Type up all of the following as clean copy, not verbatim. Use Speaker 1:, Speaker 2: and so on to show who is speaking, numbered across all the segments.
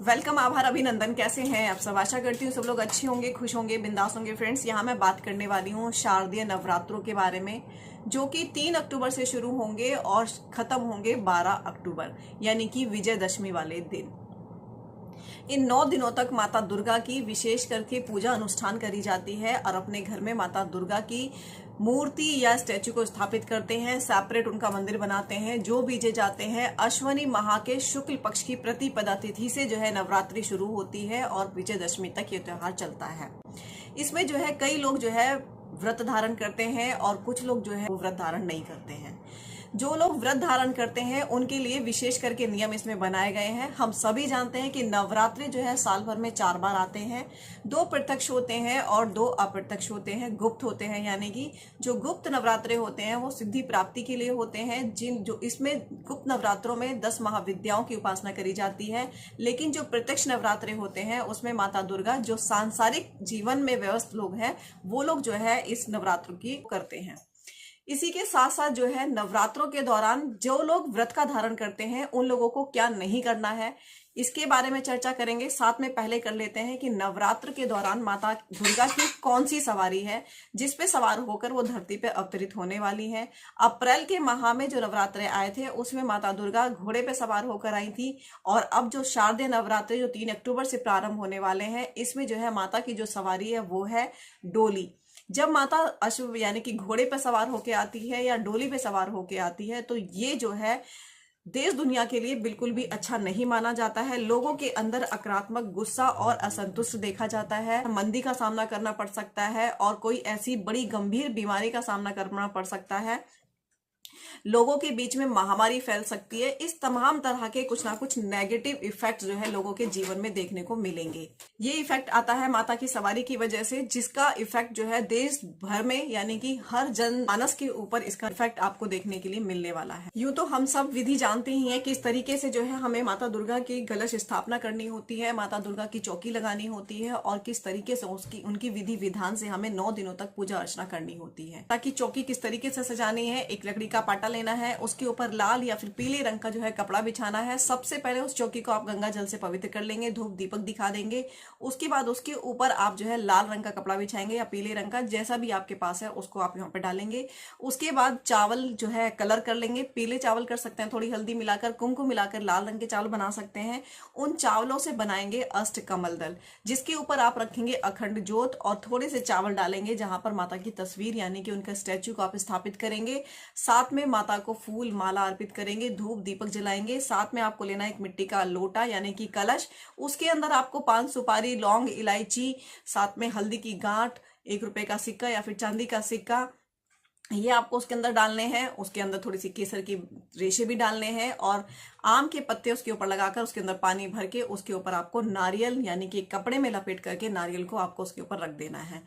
Speaker 1: Welcome, आभार, अभिनंदन। कैसे हैं आप सब? आशा करती हूँ सब लोग अच्छे होंगे, खुश होंगे, बिंदास होंगे। फ्रेंड्स, यहाँ मैं बात करने वाली हूँ शारदीय नवरात्रों के बारे में, जो कि 3 अक्टूबर से शुरू होंगे और खत्म होंगे 12 अक्टूबर, यानी कि विजयदशमी वाले दिन। इन 9 दिनों तक माता दुर्गा की विशेष करके पूजा अनुष्ठान करी जाती है और अपने घर में माता दुर्गा की मूर्ति या स्टैचू को स्थापित करते हैं। सेपरेट उनका मंदिर बनाते हैं। जो बीजे जाते हैं, अश्वनी माह के शुक्ल पक्ष की प्रतिपदा तिथि से जो है नवरात्रि शुरू होती है और विजयदशमी तक ये त्योहार चलता है। इसमें जो है कई लोग जो है व्रत धारण करते हैं और कुछ लोग जो है वो व्रत धारण नहीं करते हैं। जो लोग व्रत धारण करते हैं उनके लिए विशेष करके नियम इसमें बनाए गए हैं। हम सभी जानते हैं कि नवरात्रि जो है साल भर में 4 बार आते हैं। 2 प्रत्यक्ष होते हैं और 2 अप्रत्यक्ष होते हैं, गुप्त होते हैं। यानी कि जो गुप्त नवरात्रे होते हैं वो सिद्धि प्राप्ति के लिए होते हैं। जो इसमें गुप्त नवरात्रों में 10 महाविद्याओं की उपासना करी जाती है। लेकिन जो प्रत्यक्ष नवरात्रे होते हैं उसमें माता दुर्गा, जो सांसारिक जीवन में व्यस्त लोग हैं, वो लोग जो है इस नवरात्र की करते हैं। इसी के साथ साथ जो है नवरात्रों के दौरान जो लोग व्रत का धारण करते हैं उन लोगों को क्या नहीं करना है, इसके बारे में चर्चा करेंगे। साथ में पहले कर लेते हैं कि नवरात्र के दौरान माता दुर्गा की कौन सी सवारी है जिस पे सवार होकर वो धरती पे अवतरित होने वाली है। अप्रैल के माह में जो नवरात्रे आए थे उसमें माता दुर्गा घोड़े पे सवार होकर आई थी। और अब जो शारदीय नवरात्रे जो 3 अक्टूबर से प्रारंभ होने वाले हैं, इसमें जो है माता की जो सवारी है वो है डोली। जब माता अश्व यानी कि घोड़े पे सवार होके आती है या डोली पे सवार होके आती है तो ये जो है देश दुनिया के लिए बिल्कुल भी अच्छा नहीं माना जाता है। लोगों के अंदर आक्रामक गुस्सा और असंतुष्ट देखा जाता है। मंदी का सामना करना पड़ सकता है और कोई ऐसी बड़ी गंभीर बीमारी का सामना करना पड़ सकता है। लोगों के बीच में महामारी फैल सकती है। इस तमाम तरह के कुछ ना कुछ नेगेटिव इफेक्ट जो है लोगों के जीवन में देखने को मिलेंगे। ये इफेक्ट आता है माता की सवारी की वजह से, जिसका इफेक्ट जो है देश भर में यानी कि हर जन मानस के ऊपर इसका इफेक्ट आपको देखने के लिए मिलने वाला है। यूं तो हम सब विधि जानते ही हैं किस तरीके से जो है हमें माता दुर्गा की कलश स्थापना करनी होती है, माता दुर्गा की चौकी लगानी होती है और किस तरीके से उनकी विधि विधान से हमें 9 दिनों तक पूजा अर्चना करनी होती है। ताकि चौकी किस तरीके से सजानी है, एक लकड़ी का पाटा लेना है, उसके ऊपर लाल या फिर पीले रंग का जो है कपड़ा बिछाना है। सबसे पहले उस चौकी को आप गंगा जल से पवित्र कर लेंगे, धूप दीपक दिखा देंगे। उसके बाद उसके ऊपर आप जो है लाल रंग का कपड़ा बिछाएंगे या पीले रंग का, जैसा भी आपके पास है उसको आप यहाँ पे डालेंगे। उसके बाद चावल जो है कलर कर लेंगे। पीले चावल कर सकते हैं, थोड़ी हल्दी मिलाकर, कुमकुम मिलाकर लाल रंग के चावल बना सकते हैं। उन चावलों से बनाएंगे अष्ट कमल दल, जिसके ऊपर आप रखेंगे अखंड ज्योत और थोड़े से चावल डालेंगे जहां पर माता की तस्वीर यानी कि उनका स्टैचू को आप स्थापित करेंगे। साथ में माता को फूल माला अर्पित करेंगे, धूप दीपक जलाएंगे। साथ में आपको लेना है एक मिट्टी का लोटा यानी कि कलश। उसके अंदर आपको 5 सुपारी, लौंग, इलायची, साथ में हल्दी की गांठ, 1 रुपए का सिक्का या फिर चांदी का सिक्का, ये आपको उसके अंदर डालने हैं। उसके अंदर थोड़ी सी केसर की रेशे भी डालने हैं और आम के पत्ते उसके ऊपर लगाकर उसके अंदर पानी भर के उसके ऊपर आपको नारियल यानी कि कपड़े में लपेट करके नारियल को आपको उसके ऊपर रख देना है।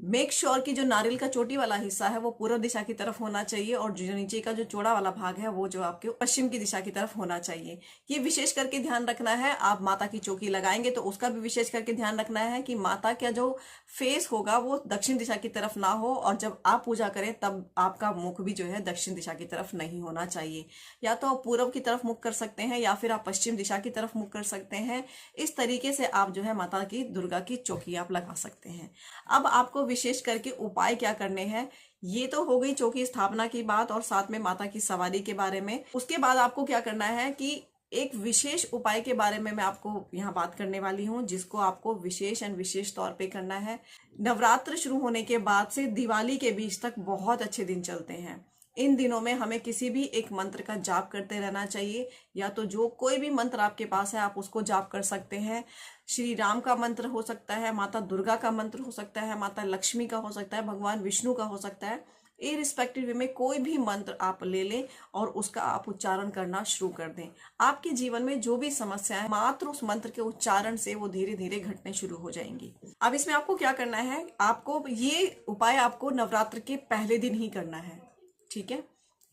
Speaker 1: मेक श्योर कि जो नारियल का चोटी वाला हिस्सा है वो पूर्व दिशा की तरफ होना चाहिए और जो नीचे का जो चौड़ा वाला भाग है वो जो आपके पश्चिम की दिशा की तरफ होना चाहिए। ये विशेष करके ध्यान रखना है। आप माता की चौकी लगाएंगे तो उसका भी विशेष करके ध्यान रखना है कि माता का जो फेस होगा वो दक्षिण दिशा की तरफ ना हो, और जब आप पूजा करें तब आपका मुख भी जो है दक्षिण दिशा की तरफ नहीं होना चाहिए। या तो आप पूर्व की तरफ मुख कर सकते हैं या फिर आप पश्चिम दिशा की तरफ मुख कर सकते हैं। इस तरीके से आप जो है माता की दुर्गा की चौकी आप लगा सकते हैं। अब आपको विशेष करके उपाय क्या करने हैं, ये तो हो गई चौकी स्थापना की बात और साथ में माता की सवारी के बारे में। उसके बाद आपको क्या करना है कि एक विशेष उपाय के बारे में मैं आपको यहाँ बात करने वाली हूँ, जिसको आपको विशेष तौर पे करना है। नवरात्र शुरू होने के बाद से दिवाली के बीच तक बहुत अच्छे दिन चलते हैं। इन दिनों में हमें किसी भी एक मंत्र का जाप करते रहना चाहिए। या तो जो कोई भी मंत्र आपके पास है आप उसको जाप कर सकते हैं। श्री राम का मंत्र हो सकता है, माता दुर्गा का मंत्र हो सकता है, माता लक्ष्मी का हो सकता है, भगवान विष्णु का हो सकता है। इरिस्पेक्टिव में कोई भी मंत्र आप ले लें और उसका आप उच्चारण करना शुरू कर दें। आपके जीवन में जो भी समस्या है मात्र उस मंत्र के उच्चारण से वो धीरे धीरे घटने शुरू हो जाएंगी। अब इसमें आपको क्या करना है, आपको ये उपाय आपको नवरात्र के पहले दिन ही करना है, ठीक है।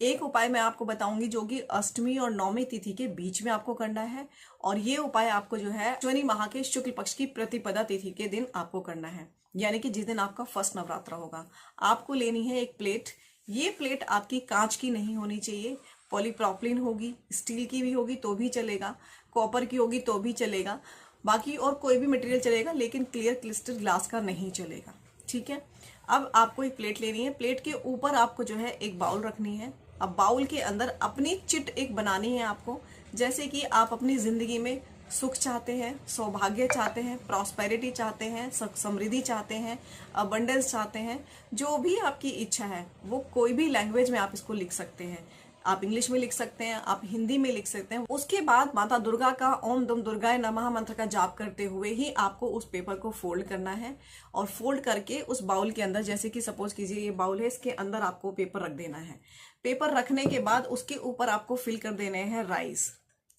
Speaker 1: एक उपाय मैं आपको बताऊंगी जो कि अष्टमी और नौमी तिथि के बीच में आपको करना है, और ये उपाय आपको जो है अश्विनी माह के शुक्ल पक्ष की प्रतिपदा तिथि के दिन आपको करना है, यानी कि जिस दिन आपका फर्स्ट नवरात्र होगा। आपको लेनी है एक प्लेट। ये प्लेट आपकी कांच की नहीं होनी चाहिए, पॉलीप्रोपिलीन होगी, स्टील की भी होगी तो भी चलेगा, कॉपर की होगी तो भी चलेगा। बाकी और कोई भी मटेरियल चलेगा, लेकिन क्लियर क्रिस्टल ग्लास का नहीं चलेगा। ठीक है, अब आपको एक प्लेट लेनी है। प्लेट के ऊपर आपको जो है एक बाउल रखनी है। अब बाउल के अंदर अपनी चिट एक बनानी है आपको। जैसे कि आप अपनी जिंदगी में सुख चाहते हैं, सौभाग्य चाहते हैं, प्रॉस्पेरिटी चाहते हैं, समृद्धि चाहते हैं, अबंडेंस चाहते हैं, जो भी आपकी इच्छा है वो कोई भी लैंग्वेज में आप इसको लिख सकते हैं। आप इंग्लिश में लिख सकते हैं, आप हिंदी में लिख सकते हैं। उसके बाद माता दुर्गा का ओम दुम दुर्गाय नमः मंत्र का जाप करते हुए ही आपको उस पेपर को फोल्ड करना है, और फोल्ड करके उस बाउल के अंदर, जैसे कि सपोज कीजिए ये बाउल है, इसके अंदर आपको पेपर रख देना है। पेपर रखने के बाद उसके ऊपर आपको फिल कर देने हैं राइस।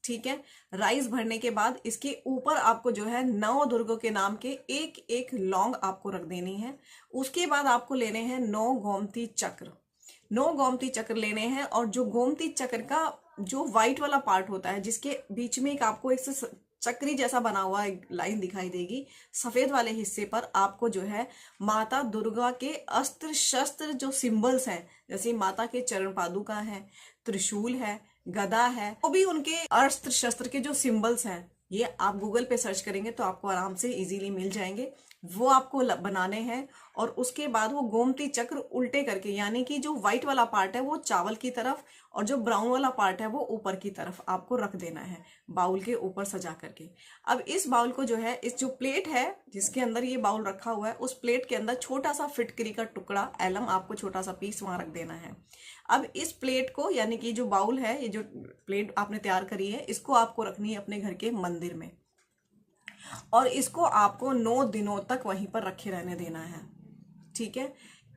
Speaker 1: ठीक है, राइस भरने के बाद इसके ऊपर आपको जो है 9 दुर्गों के नाम के एक एक लौंग आपको रख देनी है। उसके बाद आपको लेने हैं 9 गोमती चक्र। 9 गोमती चक्र लेने हैं, और जो गोमती चक्र का जो व्हाइट वाला पार्ट होता है, जिसके बीच में एक आपको एक चक्री जैसा बना हुआ एक लाइन दिखाई देगी, सफेद वाले हिस्से पर आपको जो है माता दुर्गा के अस्त्र शस्त्र जो सिंबल्स हैं, जैसे माता के चरण पादुका है, त्रिशूल है, गदा है, वो भी उनके अस्त्र शस्त्र के जो सिंबल्स हैं, ये आप गूगल पे सर्च करेंगे तो आपको आराम से इजीली मिल जाएंगे। वो आपको बनाने हैं, और उसके बाद वो गोमती चक्र उल्टे करके, यानी कि जो व्हाइट वाला पार्ट है वो चावल की तरफ, और जो ब्राउन वाला पार्ट है वो ऊपर की तरफ आपको रख देना है, बाउल के ऊपर सजा करके। अब इस बाउल को जो है, इस जो प्लेट है जिसके अंदर ये बाउल रखा हुआ है, उस प्लेट के अंदर छोटा सा फिटकरी का टुकड़ा, एलम आपको छोटा सा पीस वहां रख देना है। अब इस प्लेट को, यानी कि जो बाउल है, ये जो प्लेट आपने तैयार करी है, इसको आपको रखनी है अपने घर के मंदिर में, और इसको आपको 9 दिनों तक वहीं पर रखे रहने देना है। ठीक है,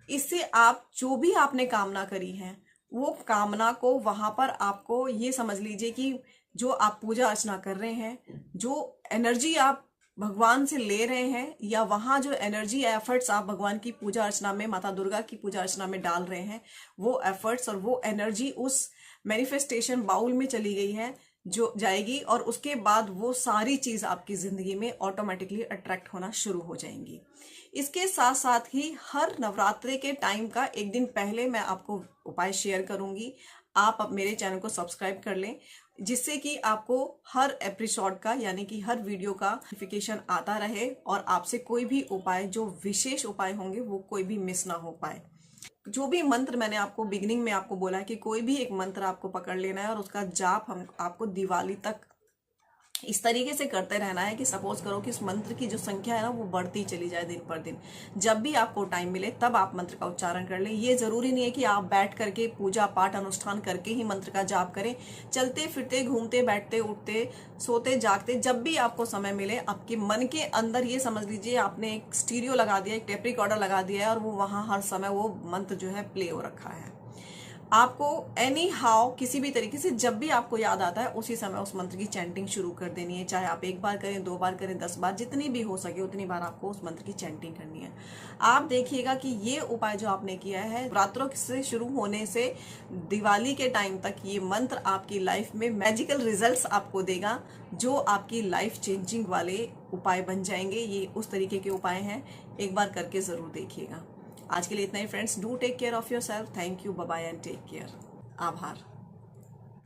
Speaker 1: इससे आप जो भी आपने कामना करी है, वो कामना को वहां पर आपको, ये समझ लीजिए कि जो आप पूजा अर्चना कर रहे हैं, जो एनर्जी आप भगवान से ले रहे हैं, या वहां जो एनर्जी एफर्ट्स आप भगवान की पूजा अर्चना में, माता दुर्गा की पूजा अर्चना में डाल रहे हैं, वो एफर्ट्स और वो एनर्जी उस मैनिफेस्टेशन बाउल में चली गई है, जो जाएगी, और उसके बाद वो सारी चीज आपकी जिंदगी में ऑटोमेटिकली अट्रैक्ट होना शुरू हो जाएंगी। इसके साथ साथ ही हर नवरात्रि के टाइम का एक दिन पहले मैं आपको उपाय शेयर करूंगी। आप अब मेरे चैनल को सब्सक्राइब कर लें, जिससे कि आपको हर एपिसोड का, यानी कि हर वीडियो का नोटिफिकेशन आता रहे, और आपसे कोई भी उपाय, जो विशेष उपाय होंगे, वो कोई भी मिस ना हो पाए। जो भी मंत्र मैंने आपको बिगिनिंग में आपको बोला है कि कोई भी एक मंत्र आपको पकड़ लेना है, और उसका जाप हम आपको दिवाली तक इस तरीके से करते रहना है कि सपोज करो कि इस मंत्र की जो संख्या है ना, वो बढ़ती चली जाए दिन पर दिन। जब भी आपको टाइम मिले तब आप मंत्र का उच्चारण कर लें। ये जरूरी नहीं है कि आप बैठ करके पूजा पाठ अनुष्ठान करके ही मंत्र का जाप करें। चलते फिरते, घूमते, बैठते, उठते, सोते, जागते, जब भी आपको समय मिले, आपके मन के अंदर ये समझ लीजिए आपने एक स्टीरियो लगा दिया, एक टेप रिकॉर्डर लगा दिया है, और वो वहां हर समय वो मंत्र जो है प्ले हो रखा है। आपको एनी हाउ किसी भी तरीके से जब भी आपको याद आता है, उसी समय उस मंत्र की चैंटिंग शुरू कर देनी है। चाहे आप 1 बार करें, 2 बार करें, 10 बार, जितनी भी हो सके उतनी बार आपको उस मंत्र की चैंटिंग करनी है। आप देखिएगा कि ये उपाय जो आपने किया है, रात्रों से शुरू होने से दिवाली के टाइम तक, ये मंत्र आपकी लाइफ में मैजिकल रिजल्ट्स आपको देगा, जो आपकी लाइफ चेंजिंग वाले उपाय बन जाएंगे। ये उस तरीके के उपाय हैं, एक बार करके जरूर देखिएगा। आज के लिए इतना ही friends. Do take care of your self. Thank you, bye bye and take care. आभार।